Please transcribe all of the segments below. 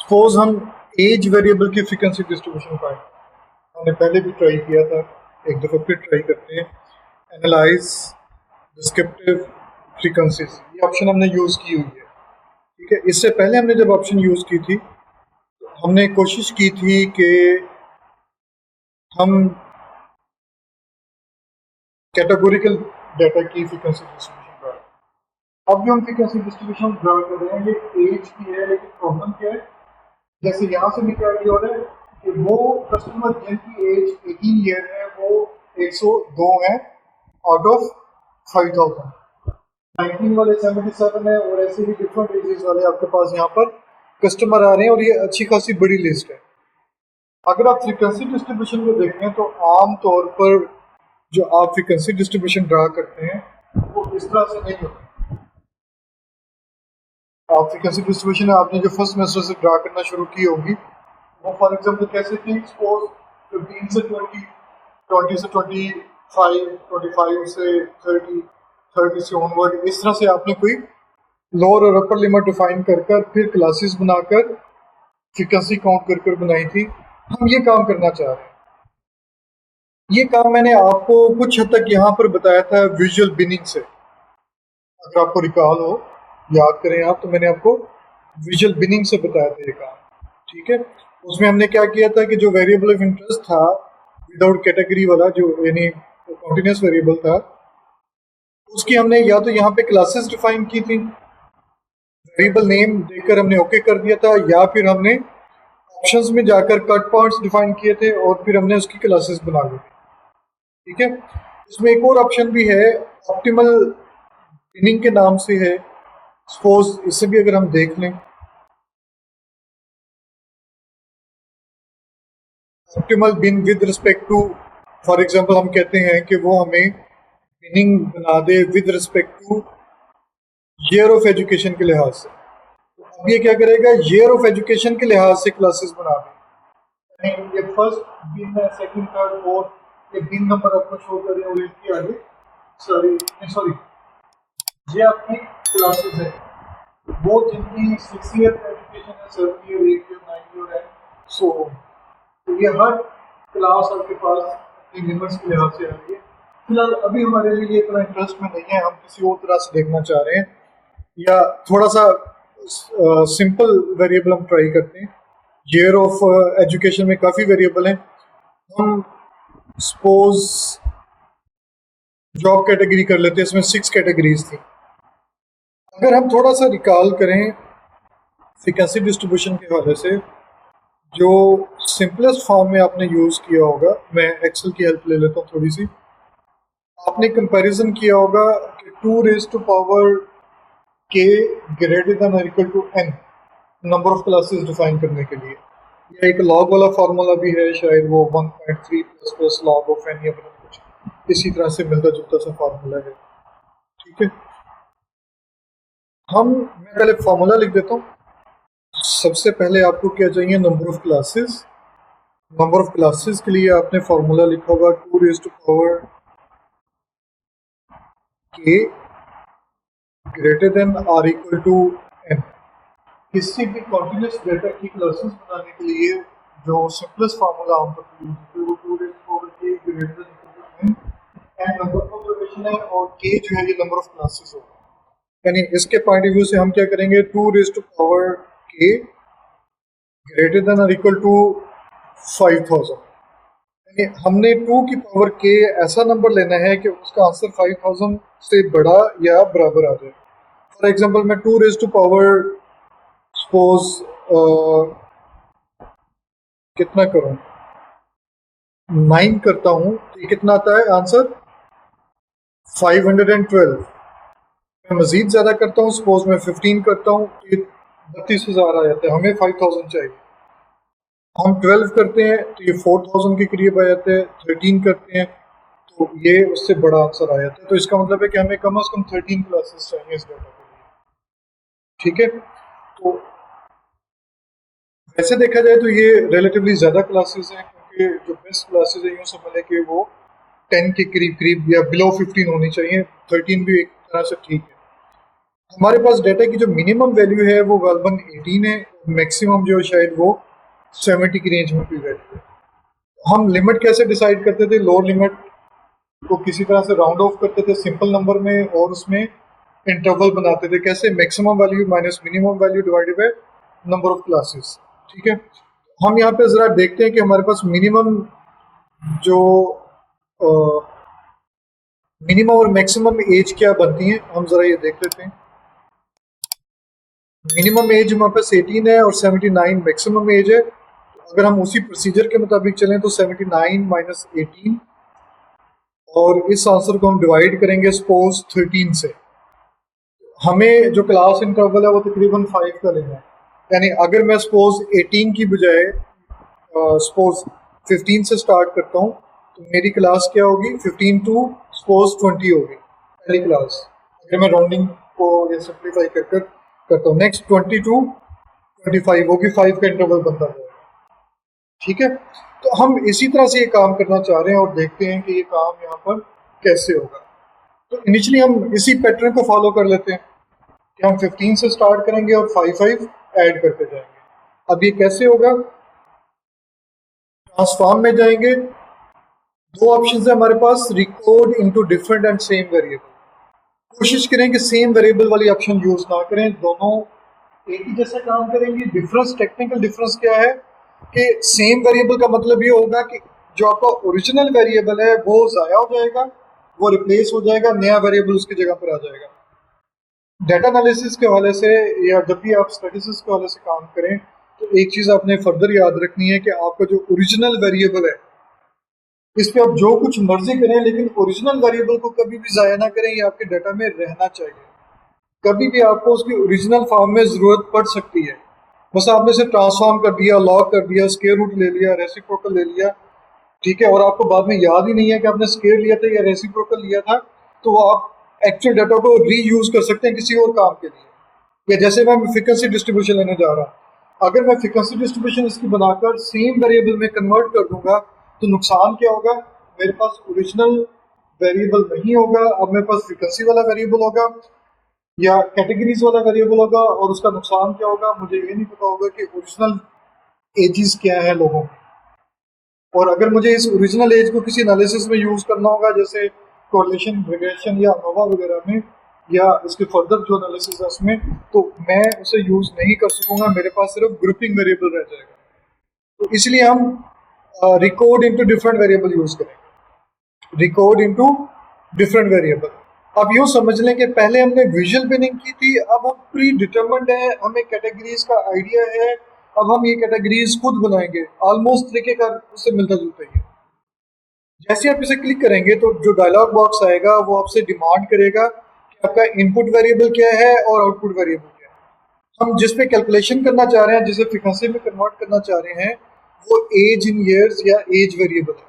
Suppose हम as variable की frequency distribution पाएं। हमने पहले भी ट्राई किया था, एक दफ़ा फिर ट्राई करते हैं। एनालाइज डिस्क्रिप्टिव फ्रीक्वेंसीज, ये ऑप्शन हमने यूज़ की हुई है। ठीक है, इससे पहले हमने जब ऑप्शन यूज़ की थी तो हमने कोशिश की थी कि हम कैटेगोरिकल डाटा की फ्रीक्वेंसी डिस्ट्रीब्यूशन ड्रा करें। अब जो हम फ्रीक्वेंसी डिस्ट्रीब्यूशन ड्रा कर रहे हैं ये एज की है, लेकिन प्रॉब्लम क्या है, जैसे यहाँ से निकल रही हो रहा है कि वो कस्टमर जिनकी एज 18 ईयर है वो 102 है आउट ऑफ 5000। 19 वाले 77 है, और ऐसे ही डिफरेंट एजेस वाले आपके पास यहाँ पर कस्टमर आ रहे हैं, और ये अच्छी खासी बड़ी लिस्ट है। अगर आप फ्रीक्वेंसी डिस्ट्रीब्यूशन को देखें तो आम तौर पर जो आप फ्रीक्वेंसी डिस्ट्रीब्यूशन ड्रा करते हैं वो इस तरह से नहीं होता। आप फ्रीक्वेंसी डिस्ट्रीब्यूशन आपने जो फर्स्ट सेमेस्टर से ड्रा करना शुरू की होगी वो फॉर एग्जांपल कैसे थी, सपोज 15 से 20, 20 से 25, 25 से 30, 30 से ऑनवर्ड, इस तरह से आपने कोई लोअर और अपर लिमिट डिफाइन कर फिर क्लासेस बनाकर फ्रीक्वेंसी काउंट कर बनाई थी। हम ये काम करना चाह रहे हैं। ये काम मैंने आपको कुछ हद तक यहाँ पर बताया था विजुअल बिनिंग से, अगर आपको रिकॉल हो, याद करें आप, तो मैंने आपको विजुअल बिनिंग से बताया था ये काम। ठीक है, उसमें हमने क्या किया था कि जो वेरिएबल ऑफ इंटरेस्ट था विदाउट कैटेगरी वाला, जो यानी कॉन्टिन्यूस वेरिएबल था, उसकी हमने या तो यहाँ पे क्लासेस डिफाइन की थी, वेरिएबल नेम देकर हमने ओके कर दिया था, या फिर हमने ऑप्शंस में जाकर कट पॉइंट्स डिफाइन किए थे और फिर हमने उसकी क्लासेस बना ली थी। ठीक है, इसमें एक और ऑप्शन भी है ऑप्टिमल बिनिंग के नाम से है। सपोज इससे भी अगर हम देख लें, optimal bin with respect to, for example हम कहते हैं कि वो हमें बिनिंग बना दे with respect to year of education के लिहाज से। तो अब ये क्या करेगा, ईयर ऑफ एजुकेशन के लिहाज से क्लासेस बना दे। ये फर्स्ट बिन है, सेकंड, थर्ड, फोर्थ, ये बिन नंबर आपको शो कर रहे हैं इसके आगे। सॉरी, ये आपकी क्लासेस है, वो जिनकी 6 ईयर एजुकेशन है, 7 ईयर, 8 ईयर, 9 ईयर है, सो तो ये हर क्लास आपके पास अपनी लिमिट्स के लिहाज से आ रही है। फिलहाल अभी हमारे लिए ये इतना इंटरेस्ट में नहीं है, हम किसी और तरह से देखना चाह रहे हैं, या थोड़ा सा सिंपल वेरिएबल हम ट्राई करते हैं। ईयर ऑफ एजुकेशन में काफ़ी वेरिएबल हैं। हम सपोज जॉब कैटेगरी कर लेते हैं, इसमें 6 कैटेगरीज थी। अगर हम थोड़ा सा रिकॉल करें फ्रीक्वेंसी डिस्ट्रीब्यूशन के हवाले से, जो सिंपलेस्ट फॉर्म में आपने यूज़ किया होगा, मैं एक्सेल की हेल्प ले लेता हूँ थोड़ी सी। आपने कंपैरिजन किया होगा कि 2 raise to power k greater than और equal to n number of classes define करने के लिए। या एक लॉग वाला फार्मूला भी है, शायद वो 1.3 प्लस लॉग ऑफ n या कुछ इसी तरह से मिलता जुलता सा फार्मूला है। ठीक है, मैं पहले फार्मूला लिख देता हूँ। सबसे पहले आपको क्या चाहिए, number of classes. Number of classes के लिए आपने फार्मूला लिखा होगा 2 raise to power k greater than और इक्वल टू n। किसी भी कॉन्टिन्यूस डेटा की क्लासेस बनाने के लिए जो सिंपलेस्ट फार्मूला हम वो 2 raise to power k greater than equal to n, n number of observation है और k जो है ये नंबर ऑफ क्लासेस होगा। यानी इसके पॉइंट ऑफ व्यू से हम क्या करेंगे, 2 raise to power k greater than और इक्वल टू 5000। यानी हमने 2 की पावर k ऐसा नंबर लेना है कि उसका आंसर 5000 से बड़ा या बराबर आ जाए। फॉर एग्जांपल मैं 2 रेज़ टू पावर सपोज कितना करूं, 9 करता हूं, तो ये कितना आता है आंसर, 512। मैं मजीद ज़्यादा करता हूँ, सपोज मैं 15 करता हूँ, तो ये 32,000 आ जाता है। हमें 5000 चाहिए। हम 12 करते हैं तो ये 4000 के करीब आ जाते हैं। 13 करते हैं तो ये उससे बड़ा आंसर आ जाता है। तो इसका मतलब है कि हमें कम से कम 13 क्लासेस चाहिए इस डाटा के लिए। ठीक है, तो वैसे देखा जाए तो ये रिलेटिवली ज़्यादा क्लासेस हैं, क्योंकि जो बेस्ट क्लासेस हैं यूँ समझ लें कि वो 10 के करीब करीब या बिलो 15 होनी चाहिए। 13 भी एक तरह से ठीक है। हमारे पास डेटा की जो मिनिमम वैल्यू है वो गालबन 18 है, मैक्सिमम जो है शायद वो 70 की रेंज में कोई वैल्यू है। हम लिमिट कैसे डिसाइड करते थे? लोअर लिमिट को किसी तरह से राउंड ऑफ करते थे सिंपल नंबर में और उसमें इंटरवल बनाते थे। कैसे? Maximum value minus minimum value divided by number of classes. ठीक है, हम यहाँ पे जरा देखते हैं कि हमारे पास मिनिमम जो मिनिमम और मैक्सिमम एज क्या बनती है, हम जरा ये देख लेते हैं। मिनिमम एज हमारे पास 18 है और 79 मैक्सिमम एज है। अगर हम उसी प्रोसीजर के मुताबिक चलें तो 79 माइनस 18 और इस आंसर को हम डिवाइड करेंगे सपोज 13 से। हमें जो क्लास इंटरवल है वो तकरीबन 5 का लेना है। यानी अगर मैं सपोज 18 की बजाय सपोज 15 से स्टार्ट करता हूँ तो मेरी क्लास क्या होगी? 15 टू सपोज 20 होगी पहली क्लास। अगर मैं राउंडिंग को या सिंप्लीफाई कर कर करता हूँ, नेक्स्ट 20 टू 25 होगी, 5 का इंटरवल बनता है। ठीक है, तो हम इसी तरह से ये काम करना चाह रहे हैं और देखते हैं कि ये काम यहाँ पर कैसे होगा। तो इनिशियली हम इसी पैटर्न को फॉलो कर लेते हैं कि हम 15 से स्टार्ट करेंगे और 5 ऐड करते जाएंगे। अब ये कैसे होगा? ट्रांसफॉर्म में जाएंगे, दो ऑप्शन है हमारे पास, record into different and same variable. कोशिश करें कि सेम वेरिएबल वाली ऑप्शन यूज ना करें, दोनों एक ही जैसा काम करेंगे। डिफरेंस, टेक्निकल डिफरेंस क्या है कि सेम वेरिएबल का मतलब ये होगा कि जो आपका ओरिजिनल वेरिएबल है वो ज़ाया हो जाएगा, वो रिप्लेस हो जाएगा, नया वेरिएबल उसकी जगह पर आ जाएगा। डाटा एनालिसिस के हवाले से या जब भी आप स्टैटिस्टिक्स के हवाले से काम करें तो एक चीज़ आपने फर्दर याद रखनी है कि आपका जो ओरिजिनल वेरिएबल है इस पे आप जो कुछ मर्जी करें लेकिन ओरिजिनल वेरिएबल को कभी भी ज़ाया ना करें, ये आपके डाटा में रहना चाहिए। कभी भी आपको उसकी ओरिजिनल फॉर्म में ज़रूरत पड़ सकती है। बस आपने इसे ट्रांसफॉर्म कर दिया, लॉग कर दिया, स्क्वायर रूट ले लिया, रेसिप्रोकल ले लिया, ठीक है, और आपको बाद में याद ही नहीं है कि आपने स्क्वायर लिया था या रेसिप्रोकल लिया था, तो आप एक्चुअल डाटा को रीयूज कर सकते हैं किसी और काम के लिए। या जैसे मैं फ्रीक्वेंसी डिस्ट्रीब्यूशन लेने जा रहा हूँ, अगर मैं फ्रीक्वेंसी डिस्ट्रीब्यूशन इसकी बनाकर सेम वेरिएबल में कन्वर्ट कर दूंगा तो नुकसान क्या होगा? मेरे पास ओरिजिनल वेरिएबल नहीं होगा, अब मेरे पास फ्रीक्वेंसी वाला वेरिएबल होगा या कैटेगरीज वाला वेरिएबल होगा। और उसका नुकसान क्या होगा? मुझे ये नहीं पता होगा कि ओरिजिनल एजेस क्या है लोगों की। और अगर मुझे इस ओरिजिनल एज को किसी एनालिसिस में यूज करना होगा जैसे कोरिलेशन, रिग्रेशन या अनोवा वगैरह में, या इसके फर्दर जो एनालिसिस है उसमें, तो मैं उसे यूज नहीं कर सकूंगा, मेरे पास सिर्फ ग्रुपिंग वेरिएबल रह जाएगा। तो इसलिए हम record into different variable use करेंगे। Record into different variable. अब यूँ समझ लें कि पहले हमने विजुअल बिनिंग की थी, अब हम प्री डिटरमिन्ड है, हमें कैटेगरीज का आइडिया है, अब हम ये कैटेगरीज खुद बनाएंगे। ऑलमोस्ट तरीके का उससे मिलता जुलता ही है। जैसे आप इसे क्लिक करेंगे तो जो डायलॉग बॉक्स आएगा वो आपसे डिमांड करेगा कि आपका इनपुट वेरिएबल क्या है और आउटपुट वेरिएबल क्या है। हम जिस पे कैलकुलेशन करना चाह रहे हैं, जिसे फ्रीक्वेंसी में कन्वर्ट करना चाह रहे हैं, वो एज इन ईयर्स या एज वेरिएबल है।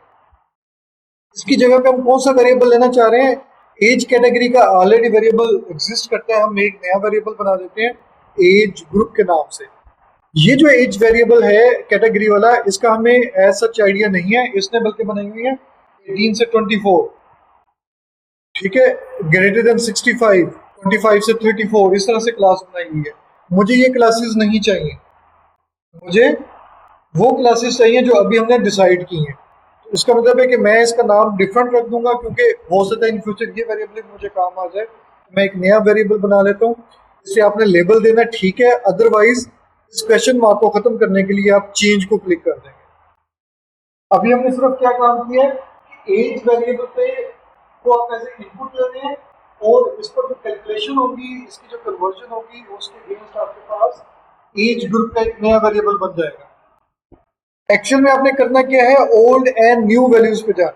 इसकी जगह पे हम कौन सा वेरिएबल लेना चाह रहे हैं? एज कैटेगरी का ऑलरेडी वेरिएबल एग्जिस्ट करता है, हम एक नया वेरिएबल बना देते हैं एज ग्रुप के नाम से। ये जो एज वेरिएबल है कैटेगरी वाला, इसका हमें एज सच आइडिया नहीं है, इसने बल्कि बनाई हुई है 18 से 24, ठीक है, ग्रेटर देन 65, 25 से 34, इस तरह से क्लास बनाई हुई है। मुझे ये क्लासेस नहीं चाहिए, मुझे वो क्लासेस चाहिए जो अभी हमने डिसाइड की हैं। तो इसका मतलब है कि मैं इसका नाम डिफरेंट रख दूंगा, क्योंकि हो सकता है इन फ्यूचर ये वेरिएबल मुझे काम आ जाए। मैं एक नया वेरिएबल बना लेता हूँ, इसे आपने लेबल देना, ठीक है, अदरवाइज इस क्वेश्चन मार्क को खत्म करने के लिए आप चेंज को क्लिक कर देंगे। अभी हमने सिर्फ क्या काम किया है कि एज वेरिएबल पे को आप ऐसे इनपुट ले रहे हैं और इस पर जो कैलकुलेशन होगी, इसकी जो कन्वर्जन होगी, उसके अगेंस्ट आपके पास एज ग्रुप का एक नया वेरिएबल बन जाएगा। एक्चुअल में आपने करना क्या है? ओल्ड एंड न्यू वैल्यूज पे जाना।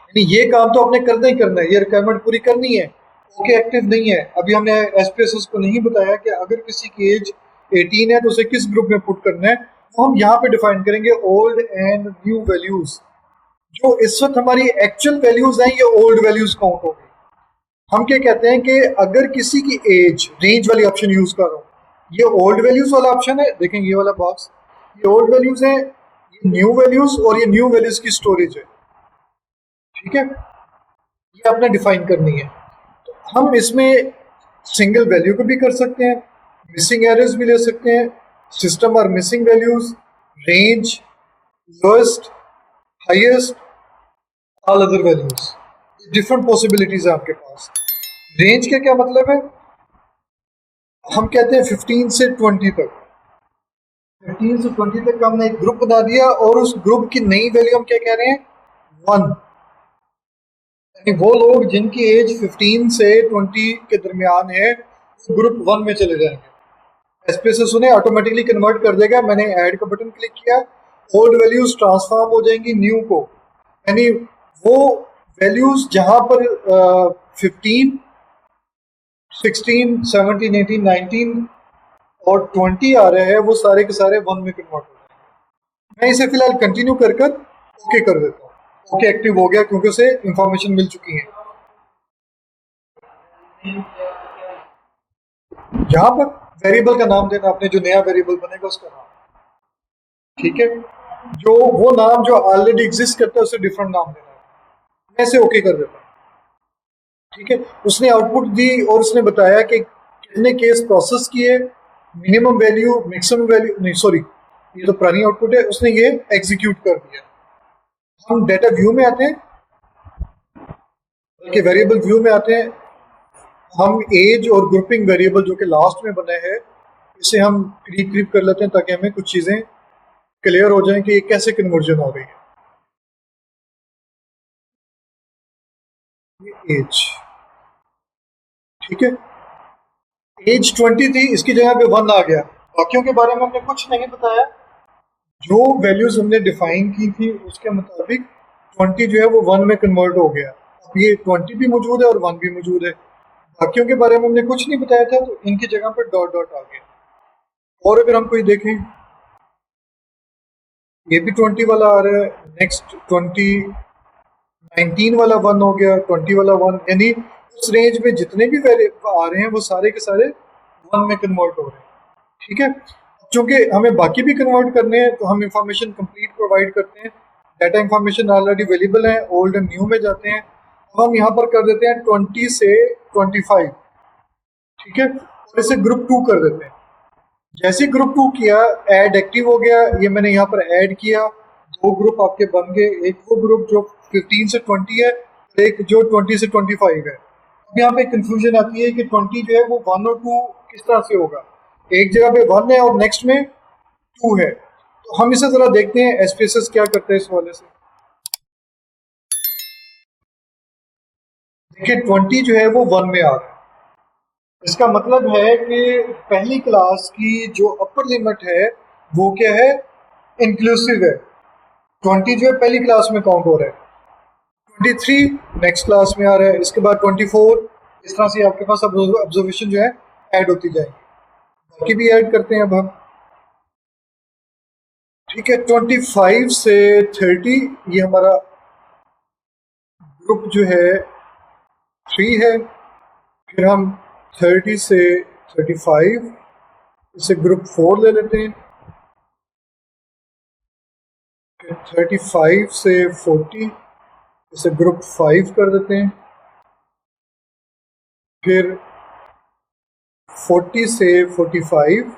यानी ये काम तो आपने करना ही करना है, ये रिक्वायरमेंट पूरी करनी है। ओके एक्टिव नहीं है, अभी हमने एसपीएसएस को नहीं बताया कि अगर किसी की एज 18 है तो उसे किस ग्रुप में पुट करना है, वो हम यहाँ पे डिफाइन करेंगे ओल्ड एंड न्यू वैल्यूज। जो इस वक्त हमारी एक्चुअल वैल्यूज हैं ये ओल्ड वैल्यूज काउंट होगी। हम क्या कहते हैं कि अगर किसी की एज, रेंज वाली ऑप्शन यूज कर रहा हूँ, ये ओल्ड वैल्यूज वाला ऑप्शन है, देखें ये वाला बॉक्स, ये ओल्ड वैल्यूज है, ये न्यू वैल्यूज, और ये न्यू वैल्यूज की स्टोरेज है, ठीक है, ये आपने डिफाइन करनी है। तो हम इसमें सिंगल वैल्यू को भी कर सकते हैं, मिसिंग एरर्स भी ले सकते हैं, सिस्टम और missing values, range, lowest, highest, all other values, different possibilities है आपके पास। रेंज का क्या मतलब है? हम कहते हैं 15 से 20 तक, 15 से 20 तक का हमने एक ग्रुप बना दिया और उस ग्रुप की नई वैल्यू हम क्या कह रहे हैं? 1। यानी वो लोग जिनकी एज 15 से 20 के दरमियान है वो ग्रुप 1 में चले जाएंगे। एसपीएसएस उन्हें ऑटोमेटिकली कन्वर्ट कर देगा। मैंने ऐड का बटन क्लिक किया, ओल्ड वैल्यूज ट्रांसफॉर्म हो जाएंगी न्यू को, यानी वो वैल्यूज जहां पर 15, 16, 17, 18, 19 और 20 आ रहे हैं वो सारे के सारे 1 में कन्वर्ट हो जाएंगे। मैं इसे फिलहाल कंटिन्यू कर ओके कर देता हूँ। ओके एक्टिव हो गया क्योंकि उसे इंफॉर्मेशन मिल चुकी है। यहाँ पर वेरिएबल का नाम देना, आपने जो नया वेरिएबल बनेगा उसका नाम, ठीक है। जो वो नाम जो ऑलरेडी एग्जिस्ट करता है उसे डिफरेंट नाम देना है। मैं इसे ओके कर देता हूँ, ठीक है। उसने आउटपुट दी और उसने बताया कि कितने केस प्रोसेस किए, मिनिमम वैल्यू, मैक्सिमम वैल्यू, नहीं सॉरी ये तो पुरानी आउटपुट है, उसने ये एग्जीक्यूट कर दिया। हम डेटा व्यू में आते हैं, बल्कि वेरिएबल व्यू में आते हैं। हम एज और ग्रुपिंग वेरिएबल जो कि लास्ट में बने हैं इसे हम रिक्रीप कर लेते हैं ताकि हमें कुछ चीज़ें क्लियर हो जाएं कि ये कैसे कन्वर्जन हो रही है। ये एज, ठीक है, एज 20 थी, इसकी जगह पे 1 आ गया। बाकियों के बारे में हमने कुछ नहीं बताया। जो वैल्यूज हमने डिफाइन की थी उसके मुताबिक 20 जो है वो 1 में कन्वर्ट हो गया। अब ये 20 भी मौजूद है और 1 भी मौजूद है। बाकियों के बारे में हमने कुछ नहीं बताया था तो इनकी जगह पर डॉट डॉट आ गया। और अगर हम कोई देखें, ये भी 20 वाला आ रहा है, नेक्स्ट 20, 19 वाला 1 हो गया, 20 वाला 1, यानी उस रेंज में जितने भी वेरिएबल आ रहे हैं वो सारे के सारे 1 में कन्वर्ट हो रहे हैं, ठीक है। चूंकि हमें बाकी भी कन्वर्ट करने हैं तो हम इंफॉर्मेशन कंप्लीट प्रोवाइड करते हैं। डाटा इंफॉर्मेशन ऑलरेडी अवेलेबल है, ओल्ड एंड न्यू में जाते हैं। तो हम यहाँ पर कर देते हैं 20 से 25, ठीक है, और इसे ग्रुप 2 कर देते हैं। जैसे ग्रुप 2 किया, ऐड एक्टिव हो गया, ये मैंने यहाँ पर ऐड किया, 2 ग्रुप आपके बन गए, एक वो ग्रुप जो 15 से 20 है, एक जो 20 से 25 है। अब यहाँ पे कंफ्यूजन आती है कि 20 जो है वो 1 और 2 किस तरह से होगा। एक जगह पे 1 है और नेक्स्ट में 2 है, तो हम इसे जरा देखते हैं एसपीएसएस क्या करते हैं इस वाले से। देखिए 20 जो है वो 1 में आ रहा है, इसका मतलब है कि पहली क्लास की जो अपर लिमिट है वो क्या है? इंक्लूसिव है। 20 जो है पहली क्लास में काउंट हो रहा है, 23 नेक्स्ट क्लास में आ रहा है, इसके बाद 24, इस तरह से आपके पास ऑब्जर्वेशन जो है ऐड होती जाएगी। बाकी भी ऐड करते हैं अब हम, ठीक है। 25 से 30 ये हमारा ग्रुप जो है 3 है। फिर हम 30 से 35 इसे ग्रुप 4 ले लेते हैं। फिर 35 से 40 इसे ग्रुप 5 कर देते हैं। फिर 40 से 45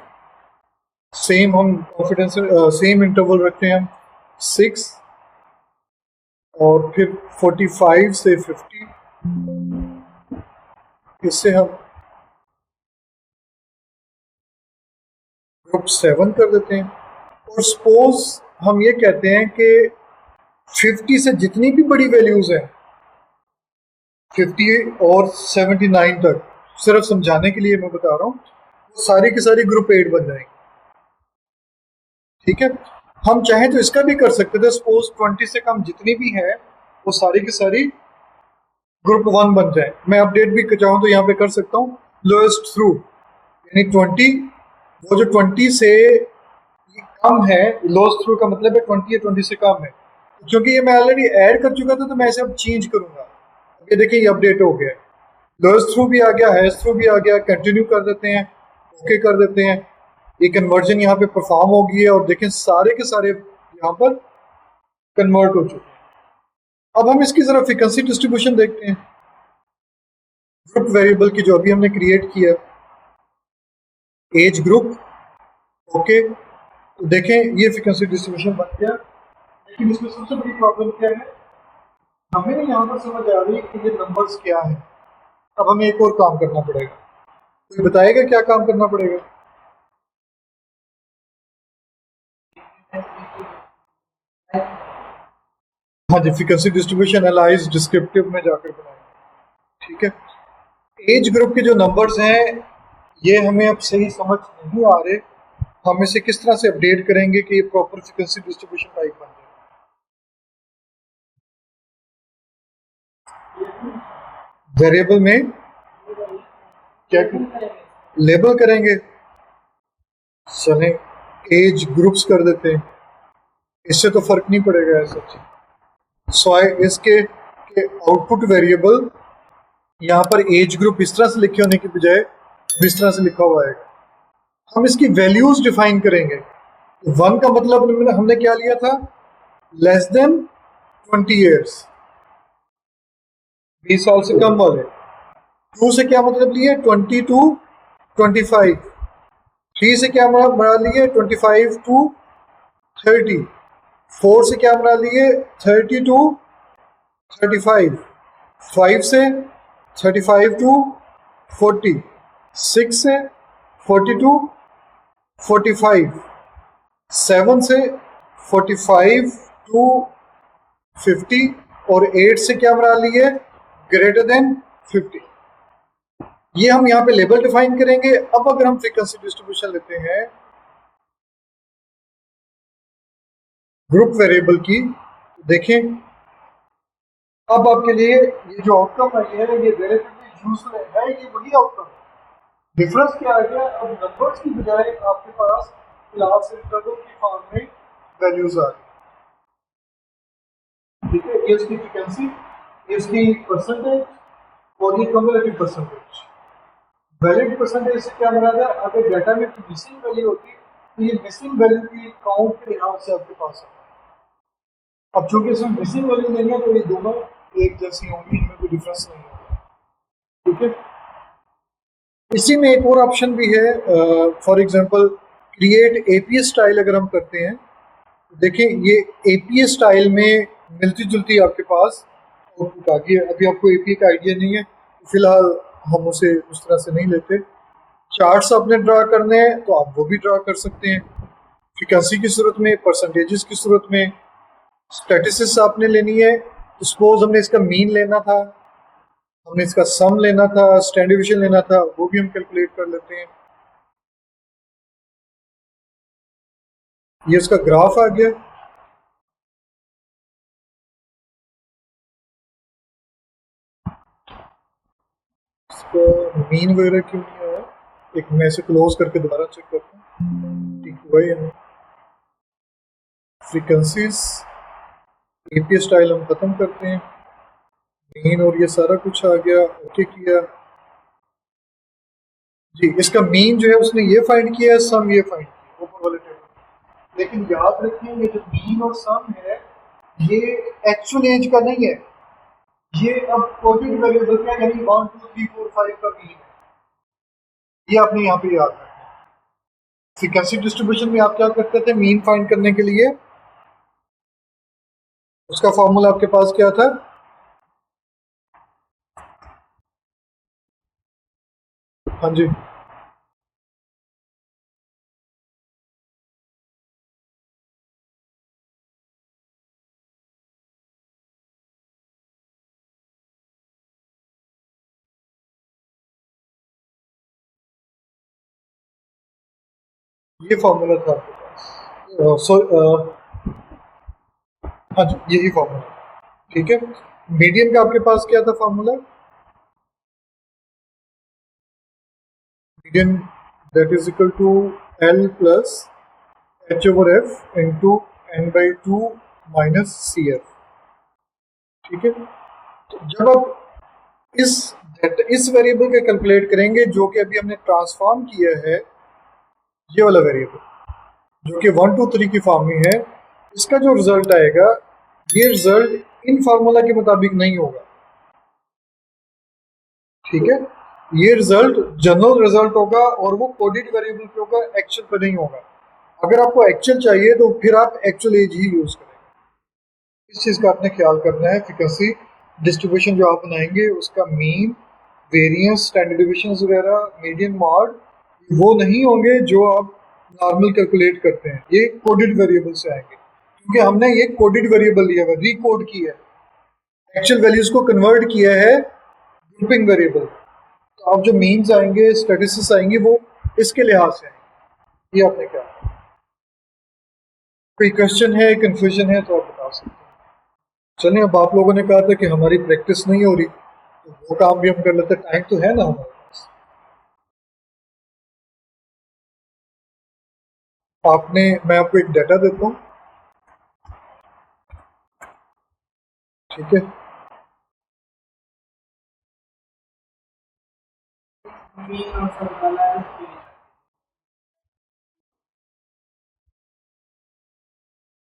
सेम हम कॉन्फिडेंस सेम इंटरवल रखते हैं हम 6, और फिर 45 से 50 इससे हम ग्रुप 7 कर देते हैं। और सपोज हम ये कहते हैं कि 50 से जितनी भी बड़ी वैल्यूज हैं 50 और 79 तक, सिर्फ समझाने के लिए मैं बता रहा हूँ, वो सारी की सारी ग्रुप 8 बन जाएंगे, ठीक है। हम चाहें तो इसका भी कर सकते थे, सपोज 20 से कम जितनी भी है वो सारी की सारी ग्रुप 1 बन जाए। मैं अपडेट भी चाहूँ तो यहाँ पे कर सकता हूँ लोएस्ट थ्रू, यानी 20, वो जो 20 से कम है, लोएस्ट थ्रू का मतलब है 20 या 20 से कम है। क्योंकि ये मैं ऑलरेडी ऐड कर चुका था तो मैं इसे अब चेंज करूंगा। ये देखिए ये अपडेट हो गया, लोएस्ट थ्रू भी आ गया, हाईएस्ट थ्रू भी आ गया। कंटिन्यू कर देते हैं, ओके कर देते हैं, ये कन्वर्जन यहाँ पे परफॉर्म हो गई है और देखें सारे के सारे यहाँ पर कन्वर्ट हो चुके हैं। अब हम इसकी जरा फ्रीक्वेंसी डिस्ट्रीब्यूशन देखते हैं। ग्रुप वेरिएबल की जो अभी हमने क्रिएट किया, एज ग्रुप, ओके। तो देखें ये फ्रीक्वेंसी डिस्ट्रीब्यूशन बन गया, लेकिन इसमें सबसे बड़ी प्रॉब्लम क्या है, हमें यहाँ पर समझ आ रही है कि ये नंबर्स क्या है। अब हमें एक और काम करना पड़ेगा, कोई बताएगा क्या काम करना पड़ेगा? हाँ जी, फ्रीक्वेंसी डिस्ट्रीब्यूशन एनालाइज डिस्क्रिप्टिव में जाकर बनाएंगे, ठीक है। एज ग्रुप के जो नंबर्स हैं ये हमें अब सही समझ नहीं आ रहे, हम इसे किस तरह से अपडेट करेंगे कि ये प्रॉपर फ्रीक्वेंसी डिस्ट्रीब्यूशन टाइप बन जाए। वेरिएबल में क्या लेबल करेंगे, चलें एज ग्रुप्स कर देते हैं, इससे तो फर्क नहीं पड़ेगा ऐसा। सो इसके आउटपुट वेरिएबल यहाँ पर एज ग्रुप इस तरह से लिखे होने की बजाय इस तरह से लिखा हुआ है। हम इसकी वैल्यूज डिफाइन करेंगे। वन का मतलब हमने क्या लिया था, लेस देन 20 ईयर्स, 20 साल से कम वाले। टू से क्या मतलब लिए, 20 टू 25। थ्री से क्या बना लिए, 25 टू 30। फोर से क्या बना लिए, 30 टू 35। फाइव से 35 टू 40। सिक्स से 40 टू 45। सेवन से 45 टू 50। और 8 से क्या बना लिए, ग्रेटर देन 50। ये हम यहाँ पे लेबल डिफाइन करेंगे। अब अगर हम फ्रीक्वेंसी डिस्ट्रीब्यूशन लेते हैं ग्रुप वेरिएबल की, देखें अब आपके लिए ये जो आउटकम है ये रिलेटिवली यूजफुल है, ये वही आउटकम है। डिफरेंस क्या आ गया, अब नंबर्स की बजाय आपके पास क्लास इंटरवल की फॉर्म में वैल्यूज आ गई, ठीक है। ये उसकी फ्रीक्वेंसी, ये उसकी परसेंटेज, और ये कम्युलेटिव परसेंटेज। वैलिड परसेंटेज से क्या मरा था, अगर डाटा में कोई मिसिंग वैल्यू होती तो ये मिसिंग वैल्यू की काउंट के लिहाज से आपके पास है। अब चूंकि इसमें मिसिंग वैल्यू नहीं है तो ये दोनों एक जैसी होंगी, इनमें कोई डिफरेंस नहीं होगा, ठीक है। इसी में एक और ऑप्शन भी है, for example create APS style अगर हम करते हैं, देखें ये एपीएस स्टाइल में मिलती जुलती आपके पास आउटपुट आ गई है। अभी आपको एपीए का आइडिया नहीं है, फिलहाल हम उसे उस तरह से नहीं लेते। चार्ट्स आपने ड्रा करने हैं तो आप वो भी ड्रा कर सकते हैं, फ्रीक्वेंसी की सूरत में, परसेंटेजेस की सूरत में। स्टैटिस्टिक्स आपने लेनी है, तो सपोज हमने इसका मीन लेना था, हमने इसका सम लेना था, स्टैंडर्ड डिवीजन लेना था, वो भी हम कैलकुलेट कर लेते हैं। ये उसका ग्राफ आ गया। इसका मीन वगैरह क्यों नहीं आया, एक मैं इसे क्लोज करके दोबारा चेक करता हूँ, ठीक हुआ या नहीं। फ्रीक्वेंसीज एपीएस स्टाइल हम खत्म करते हैं, मीन और ये सारा कुछ आ गया, ओके किया जी। इसका मीन जो है उसने ये फाइंड किया है, सम ये फाइंड किया ऊपर वाले टेबल। लेकिन याद रखिए ये जो मीन और सम है ये एक्चुअल एज का नहीं है, ये अब कोटेड वेरिएबल का यानी 1 2 3 4 5 का मीन है, ये आपने यहाँ पे याद रखना है। फ्रीक्वेंसी डिस्ट्रीब्यूशन में आप क्या करते थे, मीन फाइंड करने के लिए उसका फॉर्मूला आपके पास क्या था, हाँ जी, ये फॉर्मूला था आपके पास। हाँ जी यही फॉर्मूला, ठीक है। मीडियन का आपके पास क्या था formula, median that is equal to L plus H over F into N by two minus C F, ठीक है। तो जब आप इस वेरिएबल का कैलकुलेट करेंगे जो कि अभी हमने ट्रांसफॉर्म किया है, ये वाला वेरिएबल जो कि 1 2 3 की फॉर्म में है, इसका जो रिजल्ट आएगा ये रिजल्ट इन फार्मूला के मुताबिक नहीं होगा, ठीक है, ये रिजल्ट जनरल रिजल्ट होगा और वो कोडेड वेरिएबल पे होगा, एक्चुअल पे नहीं होगा। अगर आपको एक्चुअल चाहिए तो फिर आप एक्चुअल एज ही यूज करेंगे। इस चीज़ का आपने ख्याल करना है। फ्रीक्वेंसी डिस्ट्रीब्यूशन जो आप बनाएंगे उसका मीन, वेरिएंस, स्टैंडर्ड डिविएशन वगैरह, मीडियन, मॉड, वो नहीं होंगे जो आप नॉर्मल कैलकुलेट करते हैं, ये कोडेड वेरिएबल से आएंगे, क्योंकि हमने ये कोडेड वेरिएबल लिया हुआ, रिकोड किया है, एक्चुअल वैल्यूज को कन्वर्ट किया है ग्रुपिंग वेरिएबल। तो आप जो मीन्स आएंगे, स्टैटिस्टिक्स आएंगे, वो इसके लिहाज से आएंगे। ये आपने क्या, कोई क्वेश्चन है, कंफ्यूजन है तो आप बता सकते हैं। चलिए, अब आप लोगों ने कहा था कि हमारी प्रैक्टिस नहीं हो रही, तो वो काम भी हम कर लेते, टाइम तो है ना हमारे पास। मैं आपको एक डाटा देता हूँ, ठीक है।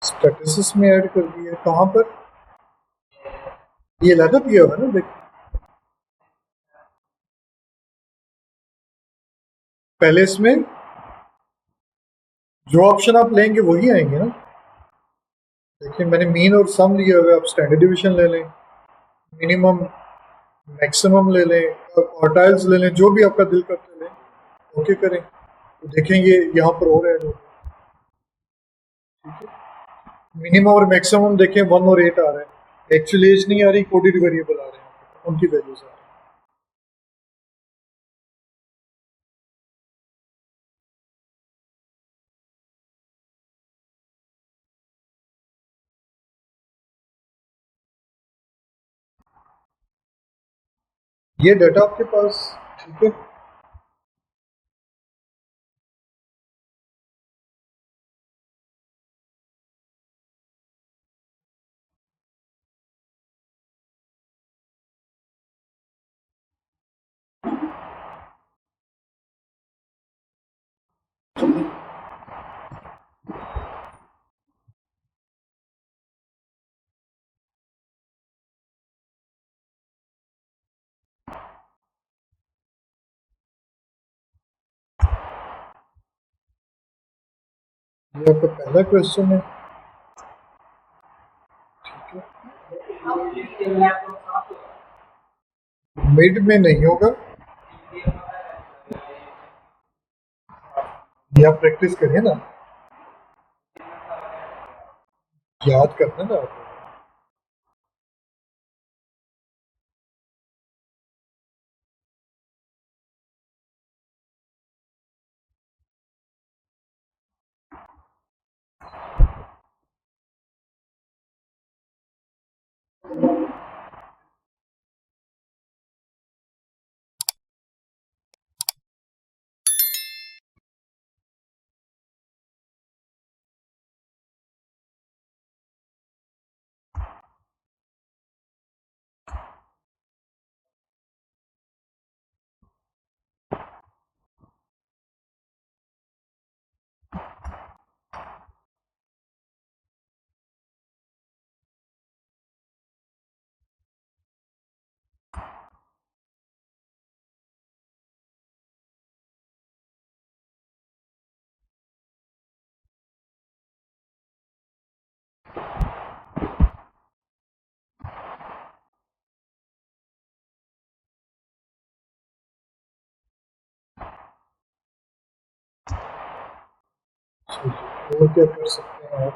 स्टैटिस्टिक्स में ऐड कर दिया, कहाँ पर, ये लादा दिया हुआ है ना, देखिए पहले इसमें जो ऑप्शन आप लेंगे वही आएंगे ना। देखिए मैंने मीन और सम लिया हुआ है, आप स्टैंडर्ड डिवीजन ले लें, मिनिमम, मैक्सिमम ले लें, क्वार्टाइल्स ले लें, जो भी आपका दिल करता लें, ओके करें तो देखेंगे यहाँ पर और ऐड होगा। मिनिमम और मैक्सिमम देखें 1 और 8 आ रहा है, एक्चुअल एज नहीं आ रही, कोडेड वेरिएबल आ रहे हैं, उनकी वैल्यूज आ रही हैं। ये डाटा आपके पास, ठीक है। ये आपका पहला क्वेश्चन है, ठीक है। मिड में नहीं होगा, ये आप प्रैक्टिस करिए ना, याद करना ना आप। और क्या कर सकते हैं आप।